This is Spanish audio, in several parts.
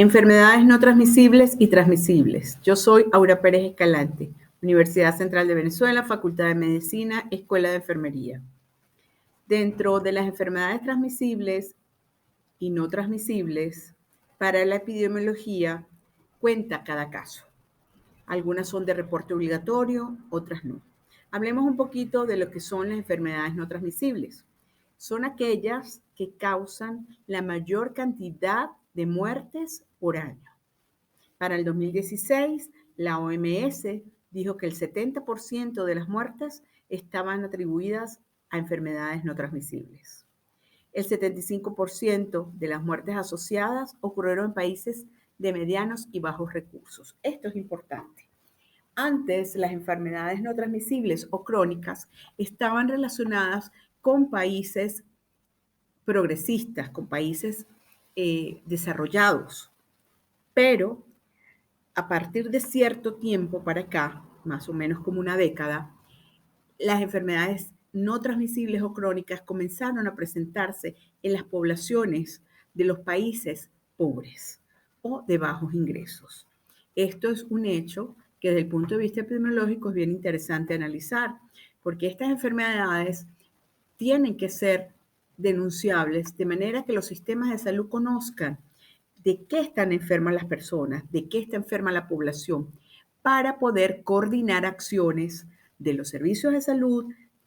Enfermedades no transmisibles y transmisibles. Yo soy Aura Pérez Escalante, Universidad Central de Venezuela, Facultad de Medicina, Escuela de Enfermería. Dentro de las enfermedades transmisibles y no transmisibles, para la epidemiología cuenta cada caso. Algunas son de reporte obligatorio, otras no. Hablemos un poquito de lo que son las enfermedades no transmisibles. Son aquellas que causan la mayor cantidad de muertes por año. Para el 2016, la OMS dijo que el 70% de las muertes estaban atribuidas a enfermedades no transmisibles. El 75% de las muertes asociadas ocurrieron en países de medianos y bajos recursos. Esto es importante. Antes, las enfermedades no transmisibles o crónicas estaban relacionadas con países progresistas, con países desarrollados, pero a partir de cierto tiempo para acá, más o menos como una década, las enfermedades no transmisibles o crónicas comenzaron a presentarse en las poblaciones de los países pobres o de bajos ingresos. Esto es un hecho que desde el punto de vista epidemiológico es bien interesante analizar, porque estas enfermedades tienen que ser denunciables de manera que los sistemas de salud conozcan de qué están enfermas las personas, de qué está enferma la población, para poder coordinar acciones de los servicios de salud,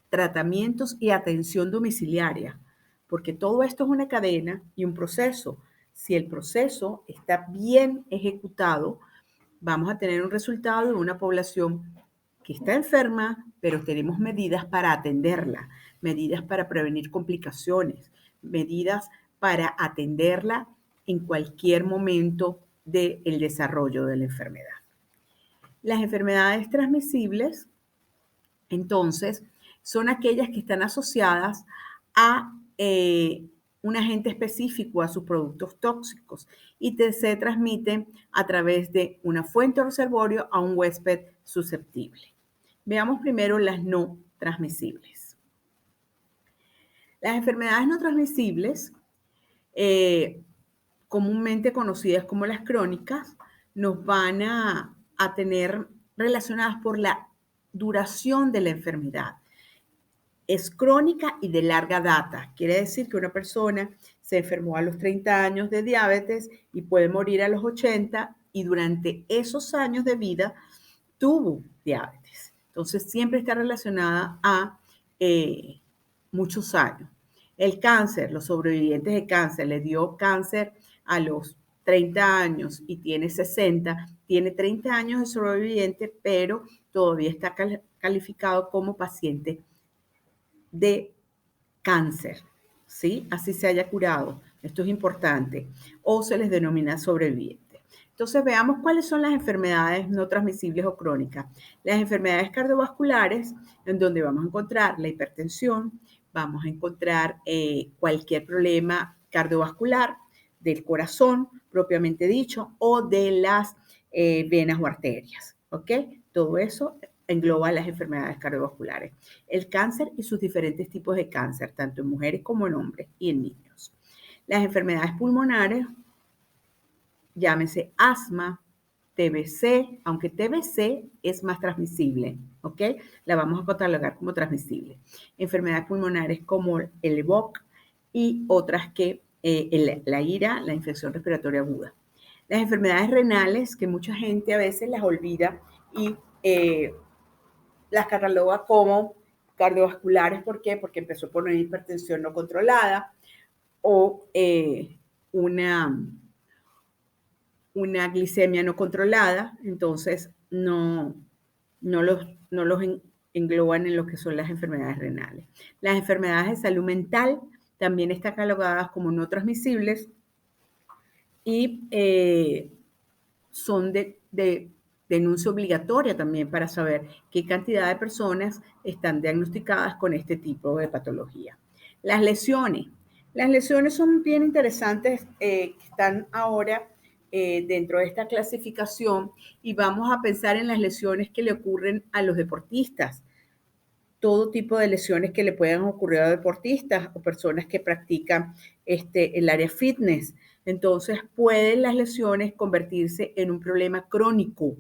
tratamientos y atención domiciliaria, porque todo esto es una cadena y un proceso. Si el proceso está bien ejecutado, vamos a tener un resultado de una población que está enferma, pero tenemos medidas para atenderla, medidas para prevenir complicaciones, medidas para atenderla en cualquier momento del desarrollo de la enfermedad. Las enfermedades transmisibles, entonces, son aquellas que están asociadas a un agente específico, a sus productos tóxicos, y se transmiten a través de una fuente o reservorio a un huésped susceptible. Veamos primero las no transmisibles. Las enfermedades no transmisibles, comúnmente conocidas como las crónicas, nos van a tener relacionadas por la duración de la enfermedad. Es crónica y de larga data. Quiere decir que una persona se enfermó a los 30 años de diabetes y puede morir a los 80 y durante esos años de vida tuvo diabetes. Entonces siempre está relacionada a muchos años. El cáncer, los sobrevivientes de cáncer, le dio cáncer a los 30 años y tiene 60, tiene 30 años de sobreviviente, pero todavía está calificado como paciente de cáncer, ¿sí? Así se haya curado. Esto es importante. O se les denomina sobreviviente. Entonces, veamos cuáles son las enfermedades no transmisibles o crónicas. Las enfermedades cardiovasculares, en donde vamos a encontrar la hipertensión, vamos a encontrar cualquier problema cardiovascular del corazón, propiamente dicho, o de las venas o arterias, ¿ok? Todo eso engloba las enfermedades cardiovasculares. El cáncer y sus diferentes tipos de cáncer, tanto en mujeres como en hombres y en niños. Las enfermedades pulmonares, llámese asma, TBC, aunque TBC es más transmisible, ¿ok? La vamos a catalogar como transmisible. Enfermedades pulmonares como el EBOC y otras que la IRA, la infección respiratoria aguda. Las enfermedades renales, que mucha gente a veces las olvida y las cataloga como cardiovasculares. ¿Por qué? Porque empezó por una hipertensión no controlada o una glicemia no controlada, entonces no los engloban en lo que son las enfermedades renales. Las enfermedades de salud mental también están catalogadas como no transmisibles y son de denuncia obligatoria también para saber qué cantidad de personas están diagnosticadas con este tipo de patología. Las lesiones. Las lesiones son bien interesantes, que están ahora dentro de esta clasificación y vamos a pensar en las lesiones que le ocurren a los deportistas. Todo tipo de lesiones que le puedan ocurrir a deportistas o personas que practican el área fitness, Entonces pueden las lesiones convertirse en un problema crónico,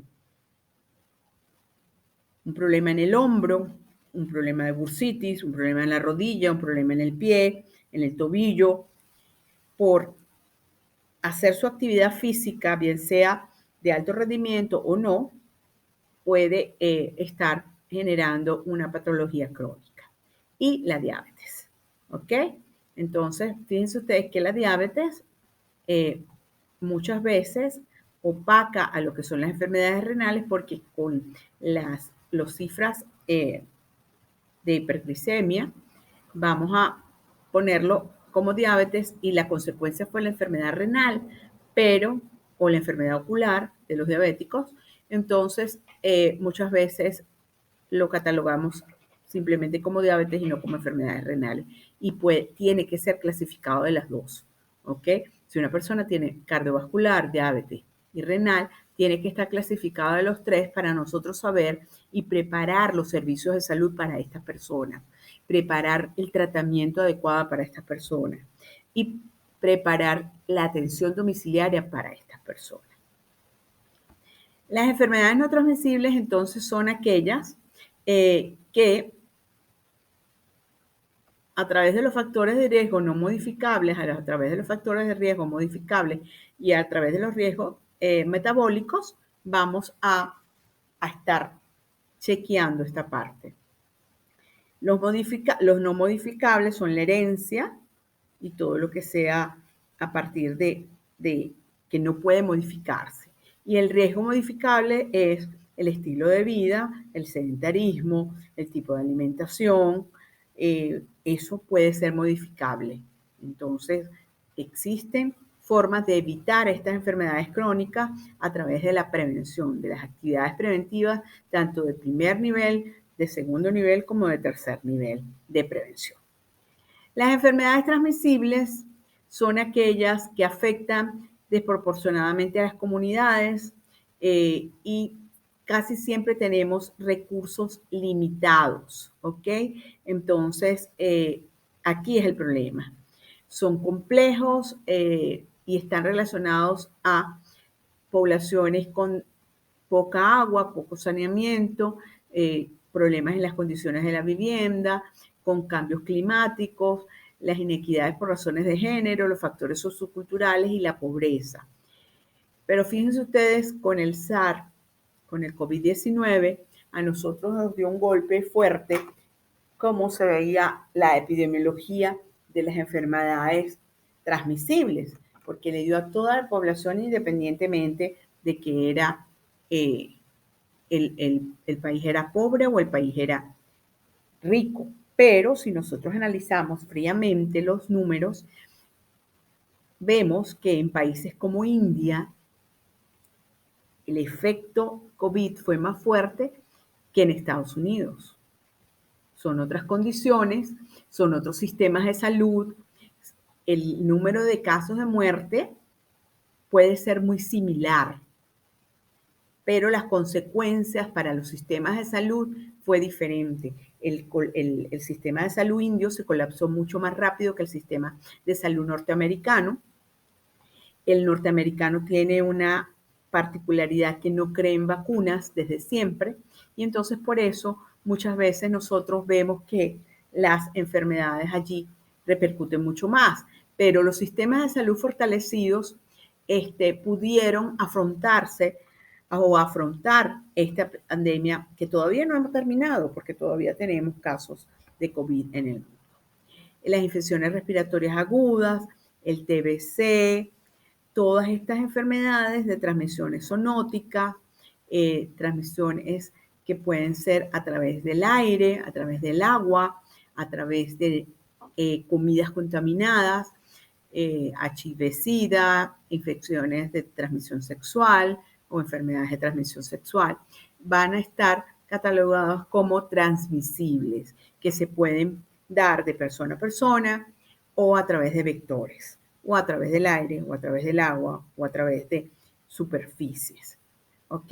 un problema en el hombro, un problema de bursitis, un problema en la rodilla, un problema en el pie, en el tobillo, por hacer su actividad física, bien sea de alto rendimiento o no, puede estar generando una patología crónica. Y la diabetes, ¿ok? Entonces, fíjense ustedes que la diabetes muchas veces opaca a lo que son las enfermedades renales porque con las cifras de hiperglicemia vamos a ponerlo como diabetes y la consecuencia fue la enfermedad renal, pero o la enfermedad ocular de los diabéticos. Entonces, muchas veces lo catalogamos simplemente como diabetes y no como enfermedades renales. Y tiene que ser clasificado de las dos, ¿ok? Si una persona tiene cardiovascular, diabetes y renal, tiene que estar clasificado de los tres para nosotros saber y preparar los servicios de salud para estas personas, preparar el tratamiento adecuado para estas personas y preparar la atención domiciliaria para estas personas. Las enfermedades no transmisibles entonces son aquellas que a través de los factores de riesgo no modificables, a través de los factores de riesgo modificables y a través de los riesgos metabólicos, vamos a estar chequeando esta parte. Los no modificables son la herencia y todo lo que sea a partir de que no puede modificarse. Y el riesgo modificable es el estilo de vida, el sedentarismo, el tipo de alimentación, eso puede ser modificable. Entonces, existen formas de evitar estas enfermedades crónicas a través de la prevención, de las actividades preventivas, tanto de primer nivel, de segundo nivel, como de tercer nivel de prevención. Las enfermedades transmisibles son aquellas que afectan desproporcionadamente a las comunidades y casi siempre tenemos recursos limitados, ¿ok? Entonces, aquí es el problema. Son complejos y están relacionados a poblaciones con poca agua, poco saneamiento, problemas en las condiciones de la vivienda, con cambios climáticos, las inequidades por razones de género, los factores socioculturales y la pobreza. Pero fíjense ustedes, con el SARS, con el COVID-19, a nosotros nos dio un golpe fuerte cómo se veía la epidemiología de las enfermedades transmisibles, porque le dio a toda la población independientemente de que era el país era pobre o el país era rico. Pero si nosotros analizamos fríamente los números, vemos que en países como India el efecto COVID fue más fuerte que en Estados Unidos. Son otras condiciones, son otros sistemas de salud. El número de casos de muerte puede ser muy similar, pero las consecuencias para los sistemas de salud fue diferente. El sistema de salud indio se colapsó mucho más rápido que el sistema de salud norteamericano. El norteamericano tiene una particularidad que no cree en vacunas desde siempre y entonces por eso muchas veces nosotros vemos que las enfermedades allí repercuten mucho más, pero los sistemas de salud fortalecidos pudieron afrontarse o afrontar esta pandemia que todavía no hemos terminado porque todavía tenemos casos de COVID en el mundo. Las infecciones respiratorias agudas, el TBC, todas estas enfermedades de transmisiones zoonóticas, transmisiones que pueden ser a través del aire, a través del agua, a través de comidas contaminadas, HIV-Sida, infecciones de transmisión sexual o enfermedades de transmisión sexual, van a estar catalogadas como transmisibles, que se pueden dar de persona a persona o a través de vectores, o a través del aire, o a través del agua, o a través de superficies. ¿Ok?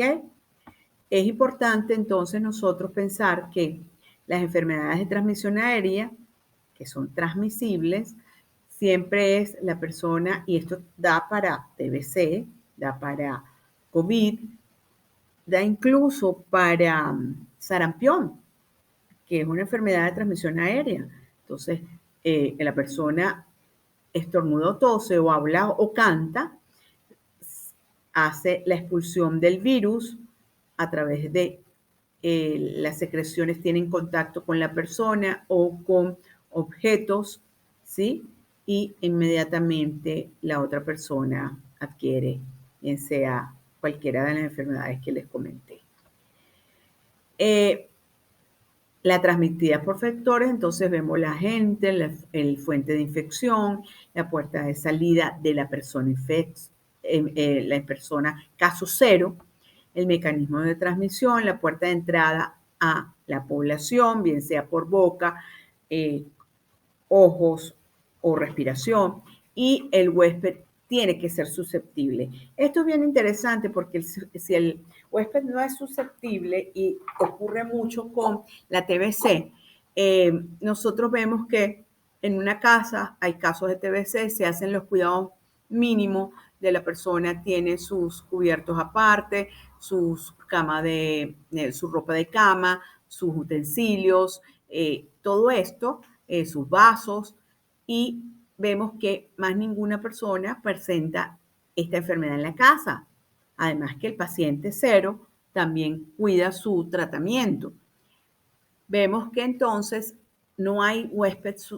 Es importante entonces nosotros pensar que las enfermedades de transmisión aérea, que son transmisibles, siempre es la persona, y esto da para TBC, da para COVID, da incluso para sarampión, que es una enfermedad de transmisión aérea. Entonces, la persona estornuda o tose o habla o canta, hace la expulsión del virus a través de las secreciones, tienen contacto con la persona o con objetos, ¿sí? Y inmediatamente la otra persona adquiere, bien sea cualquiera de las enfermedades que les comenté. La transmitida por vectores, entonces vemos la agente, el fuente de infección, la puerta de salida de la persona la persona caso cero, el mecanismo de transmisión, la puerta de entrada a la población, bien sea por boca, ojos o respiración, y el huésped tiene que ser susceptible. Esto es bien interesante porque si el huésped no es susceptible, y ocurre mucho con la TBC, nosotros vemos que en una casa hay casos de TBC, se hacen los cuidados mínimos de la persona, tiene sus cubiertos aparte, sus su ropa de cama, sus utensilios, todo esto, sus vasos, y vemos que más ninguna persona presenta esta enfermedad en la casa. Además que el paciente cero también cuida su tratamiento. Vemos que entonces no hay huéspedes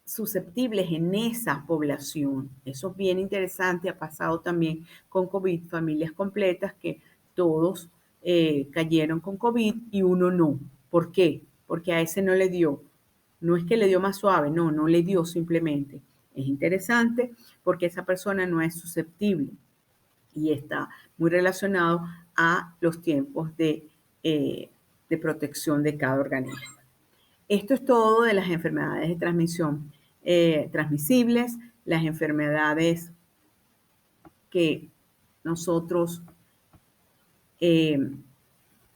susceptibles en esa población. Eso es bien interesante. Ha pasado también con COVID, familias completas que todos cayeron con COVID y uno no. ¿Por qué? Porque a ese no le dio. No es que le dio más suave, no le dio simplemente. Es interesante porque esa persona no es susceptible y está muy relacionado a los tiempos de protección de cada organismo. Esto es todo de las enfermedades de transmisión transmisibles, las enfermedades que nosotros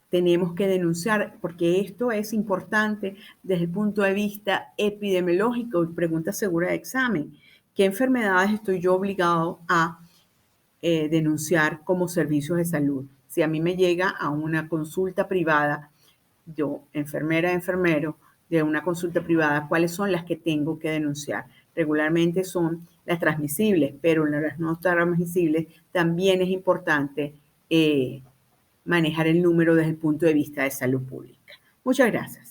tenemos que denunciar, porque esto es importante desde el punto de vista epidemiológico y pregunta segura de examen. ¿Qué enfermedades estoy yo obligado a denunciar como servicios de salud? Si a mí me llega a una consulta privada, yo, enfermera, enfermero, de una consulta privada, ¿cuáles son las que tengo que denunciar? Regularmente son las transmisibles, pero en las no transmisibles también es importante manejar el número desde el punto de vista de salud pública. Muchas gracias.